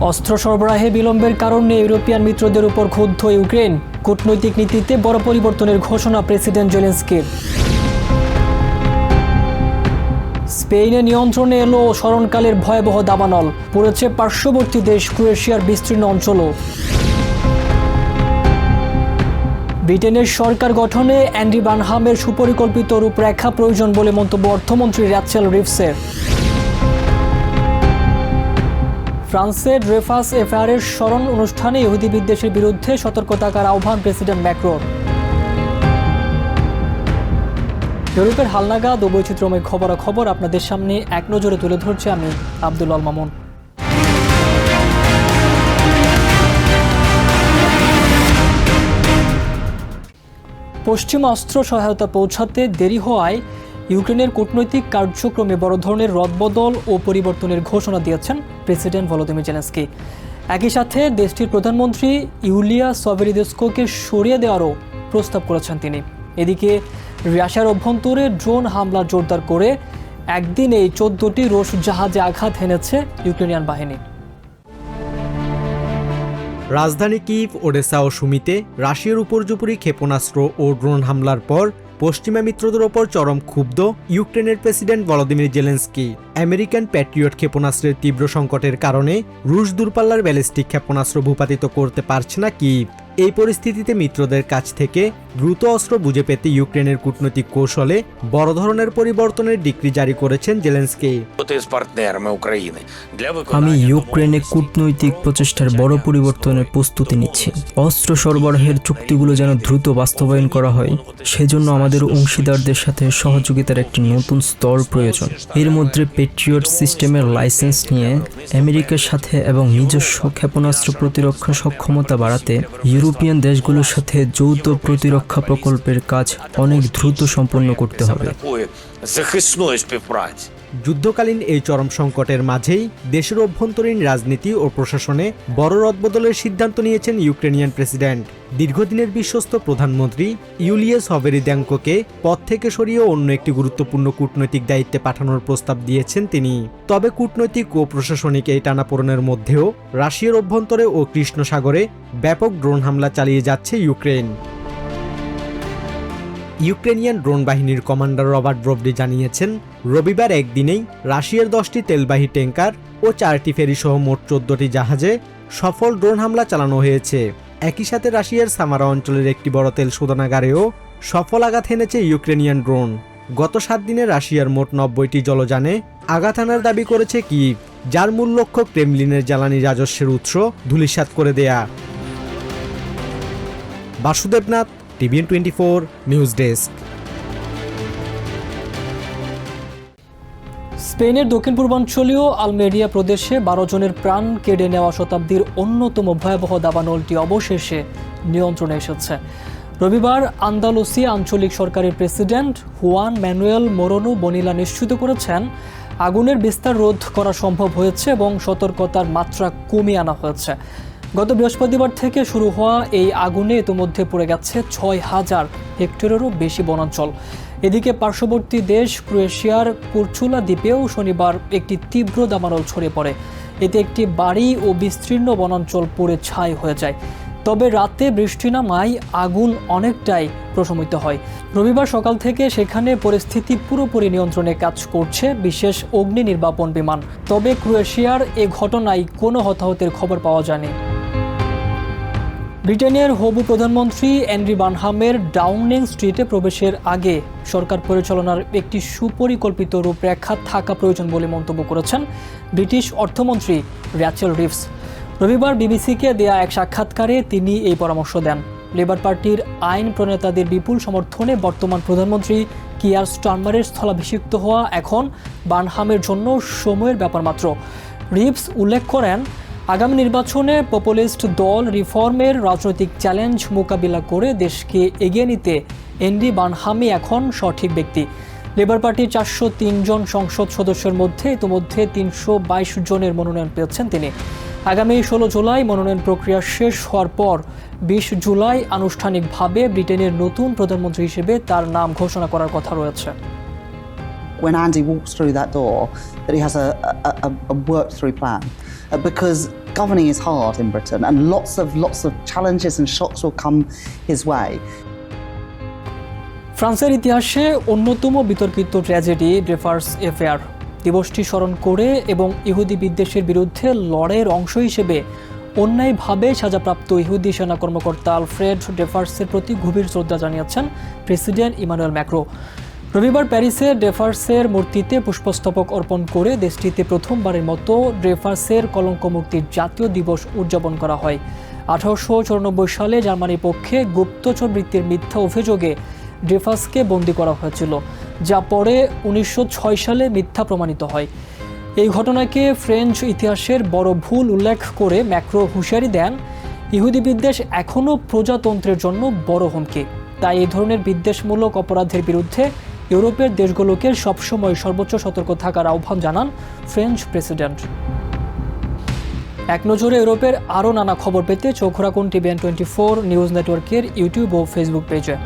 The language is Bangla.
অস্ত্র সরবরাহে বিলম্বের কারণে ইউরোপিয়ান মিত্রদের উপর ক্ষুব্ধ ইউক্রেন। কূটনৈতিক নীতিতে বড় পরিবর্তনের ঘোষণা প্রেসিডেন্ট জেলেনস্কির। স্পেনে নিয়ন্ত্রণে এলো স্মরণকালের ভয়াবহ দাবানল, পড়েছে পার্শ্ববর্তী দেশ ক্রোয়েশিয়ার বিস্তীর্ণ অঞ্চলও। ব্রিটেনের সরকার গঠনে অ্যান্ডি বানহামের সুপরিকল্পিত রূপরেখা প্রয়োজন বলে মন্তব্য অর্থমন্ত্রী র্যাচেল রিভসের। ফ্রান্সের ড্রেফাস এফআইআরের স্মরণ অনুষ্ঠানে ইহুদি বিদ্বেষের বিরুদ্ধে সতর্ক থাকার আহ্বান প্রেসিডেন্ট ম্যাক্রোর। ইউরোপের হালনাগাদ ও বৈচিত্র্যময় খবরাখবর আপনাদের সামনে এক নজরে তুলে ধরছে আমি আব্দুল আল মামুন। পশ্চিমা অস্ত্র সহায়তা পৌঁছাতে দেরি হওয়ায় ইউক্রেনের কূটনৈতিক কার্যক্রমে বড় ধরনের রদবদল ও পরিবর্তনের ঘোষণা দিয়েছেন প্রেসিডেন্ট ভলোদিমির জেলেনস্কি। একই সাথে দেশটির প্রধানমন্ত্রী ইউলিয়া সভেরিদেস্কোকে সরিয়ে দেওয়ারও প্রস্তাব করেছেন তিনি। এদিকে রাশিয়ার অভ্যন্তরে ড্রোন হামলা জোরদার করে একদিনেই 14টি রুশ জাহাজে আঘাত হেনেছে ইউক্রেনিয়ান বাহিনী। রাজধানী কিভ, ওডেসা ও সুমিতে রাশিয়ার উপর্যুপরি ক্ষেপণাস্ত্র ও ড্রোন হামলার পর পশ্চিমা মিত্রদের ওপর চরম ক্ষুব্ধ ইউক্রেনের president Volodymyr Zelensky. American Patriot ক্ষেপণাস্ত্রের তীব্র সংকটের কারণে রুশ দূরপাল্লার ব্যালিস্টিক ক্ষেপণাস্ত্র ভূপাতিত করতে পারছে না কিভ। এই পরিস্থিতিতে মিত্রদের কাছ থেকে দ্রুত অস্ত্র বুঝে পেতে ইউক্রেনের কূটনৈতিক কৌশলে বড় ধরনের পরিবর্তনের ডিক্রি জারি করেছেন জেলেনস্কি। আমি ইউক্রেনে কূটনৈতিক প্রচেষ্টার বড় পরিবর্তনের প্রস্তুতি নিচ্ছি। অস্ত্র সরবরাহের চুক্তিগুলো যেন দ্রুত বাস্তবায়ন করা হয়, সেজন্য আমাদের অংশীদারদের সাথে সহযোগিতার একটি নতুন স্তর প্রয়োজন। এর মধ্যে পেট্রিয়ট সিস্টেমের লাইসেন্স নিয়ে আমেরিকার সাথে এবং নিজস্ব ক্ষেপণাস্ত্র প্রতিরক্ষা সক্ষমতা বাড়াতে ইউরোপিয়ান দেশগুলোর সাথে যৌথ প্রতিরক্ষা প্রকল্পের কাজ অনেক দ্রুত সম্পন্ন করতে হবে। যুদ্ধকালীন এই চরম সংকটের মাঝেই দেশের অভ্যন্তরীণ রাজনীতি ও প্রশাসনে বড় রদবদলের সিদ্ধান্ত নিয়েছেন ইউক্রেনিয়ান প্রেসিডেন্ট। দীর্ঘদিনের বিশ্বস্ত প্রধানমন্ত্রী ইউলিয়া সভেরিদেঙ্কোকে পদ থেকে সরিয়ে অন্য একটি গুরুত্বপূর্ণ কূটনৈতিক দায়িত্বে পাঠানোর প্রস্তাব দিয়েছেন তিনি। তবে কূটনৈতিক ও প্রশাসনিক এই টানাপোড়েনের মধ্যেও রাশিয়ার অভ্যন্তরে ও কৃষ্ণ সাগরে ব্যাপক ড্রোন হামলা চালিয়ে যাচ্ছে ইউক্রেন। ইউক্রেনিয়ান ড্রোন বাহিনীর কমান্ডার রবার্ট ব্রোভডি জানিয়েছেন, রবিবার একদিনেই রাশিয়ার 10টি তেলবাহী ট্যাঙ্কার ও 4টি ফেরি সহ মোট 14টি জাহাজে সফল ড্রোন হামলা চালানো হয়েছে। একই সাথে রাশিয়ার সামারা অঞ্চলের একটি বড় তেল শোধনাগারেও সফল আঘাত হেনেছে ইউক্রেনিয়ান ড্রোন। গত 7 দিনে রাশিয়ার মোট 90টি জলযানে আঘাত হানার দাবি করেছে কিভ, যার মূল লক্ষ্য ক্রেমলিনের জ্বালানি রাজস্বের উৎস ধূলিসাৎ করে দেয়া। Basudebnath, TVN 24 news desk. স্পেনের দক্ষিণ পূর্বাঞ্চলীয় আলমেরিয়া প্রদেশে 12 জনের প্রাণ কেড়ে নেওয়া শতাব্দীর অন্যতম ভয়াবহ দাবানলটি অবশেষে নিয়ন্ত্রণে এসেছে। রবিবার আন্দালুসিয়া আঞ্চলিক সরকারের প্রেসিডেন্ট হুয়ান ম্যানুয়েল মোরোনো বনিলা নিশ্চিত করেছেন, আগুনের বিস্তার রোধ করা সম্ভব হয়েছে এবং সতর্কতার মাত্রা কমিয়ে আনা হয়েছে। গত বৃহস্পতিবার থেকে শুরু হওয়া এই আগুনে ইতিমধ্যে পড়ে গেছে 6000 হেক্টরেরও বেশি বনাঞ্চল। এদিকে পার্শ্ববর্তী দেশ ক্রোয়েশিয়ার কুরচুলা দ্বীপেও শনিবার একটি তীব্র দাবানল ছড়িয়ে পড়ে। এতে একটি বাড়ি ও বিস্তীর্ণ বনাঞ্চল পুড়ে ছাই হয়ে যায়। তবে রাতে বৃষ্টি নামায় আগুন অনেকটাই প্রশমিত হয়। রবিবার সকাল থেকে সেখানে পরিস্থিতি পুরোপুরি নিয়ন্ত্রণে কাজ করছে বিশেষ অগ্নি নির্বাপন বিমান। তবে ক্রোয়েশিয়ার এ ঘটনায় কোনো হতাহতের খবর পাওয়া যায়নি। ব্রিটেনের হবু প্রধানমন্ত্রী অ্যান্ডি বানহামের ডাউনিং স্ট্রিটে প্রবেশের আগে সরকার পরিচালনার একটি সুপরিকল্পিত রূপরেখা থাকা প্রয়োজন বলে মন্তব্য করেছেন ব্রিটিশ অর্থমন্ত্রী র্যাচেল রিভস। রবিবার বিবিসিকে দেয়া এক সাক্ষাৎকারে তিনি এই পরামর্শ দেন। লেবার পার্টির আইন প্রণেতাদের বিপুল সমর্থনে বর্তমান প্রধানমন্ত্রী কিয়ার স্টারমারের স্থলাভিষিক্ত হওয়া এখন বানহামের জন্য সময়ের ব্যাপার মাত্র। রিভস উল্লেখ করেন, আগামী নির্বাচনে পপুলিস্ট দল রিফর্মের রাজনৈতিক চ্যালেঞ্জ মোকাবিলা করে দেশকে এগিয়ে নিতে অ্যান্ডি বানহামই এখন সঠিক ব্যক্তি। লেবার পার্টির 403 জন সংসদ সদস্যের মধ্যে ইতিমধ্যে 322 জনের মনোনয়ন পেয়েছেন তিনি। আগামী 16 জুলাই মনোনয়ন প্রক্রিয়া শেষ হওয়ার পর 20 জুলাই আনুষ্ঠানিকভাবে ব্রিটেনের নতুন প্রধানমন্ত্রী হিসেবে তার নাম ঘোষণা করার কথা রয়েছে। When Andy walks through that door, that he has a worked through plan, because governing is hard in Britain, and lots of challenges and shocks will come his way. ফ্রান্সের ইতিহাসে অন্যতম বিতর্কিত ট্র্যাজেডি ড্রেফার্স অ্যাফেয়ার দিবসটি স্মরণ করে এবং ইহুদি বিদ্বেষের বিরুদ্ধে লড়াইয়ের অংশ হিসেবে অন্যায়ভাবে সাজাপ্রাপ্ত ইহুদি সেনা কর্মকর্তা আলফ্রেড ডেফার্সের প্রতি গভীর শ্রদ্ধা জানিয়েছেন প্রেসিডেন্ট ইমানুয়েল ম্যাক্রো। রবিবার প্যারিসে ডেফার্সের মূর্তিতে পুষ্পস্তবক অর্পণ করে দেশটিতে প্রথমবারের মতো ডেফার্সের কলঙ্কমুক্তির জাতীয় দিবস উদযাপন করা হয়। 1894 সালে জার্মানির পক্ষে গুপ্তচর বৃত্তির মিথ্যা অভিযোগে ড্রেফাসকে বন্দী করা হয়েছিল, যা পরে 1906 সালে মিথ্যা প্রমাণিত হয়। এই ঘটনাকে ফ্রেঞ্চ ইতিহাসের বড় ভুল উল্লেখ করে ম্যাক্রো হুঁশিয়ারি দেন, ইহুদি বিদ্বেষ এখনও প্রজাতন্ত্রের জন্য বড় হুমকি। তাই এই ধরনের বিদ্বেষমূলক অপরাধের বিরুদ্ধে ইউরোপের দেশগুলোকে সবসময় সর্বোচ্চ সতর্ক থাকার আহ্বান জানান ফ্রেঞ্চ প্রেসিডেন্ট। এক নজরে ইউরোপের আরও নানা খবর পেতে চোখ রাখুন TVN24 নিউজ নেটওয়ার্কের ইউটিউব ও ফেসবুক পেজে।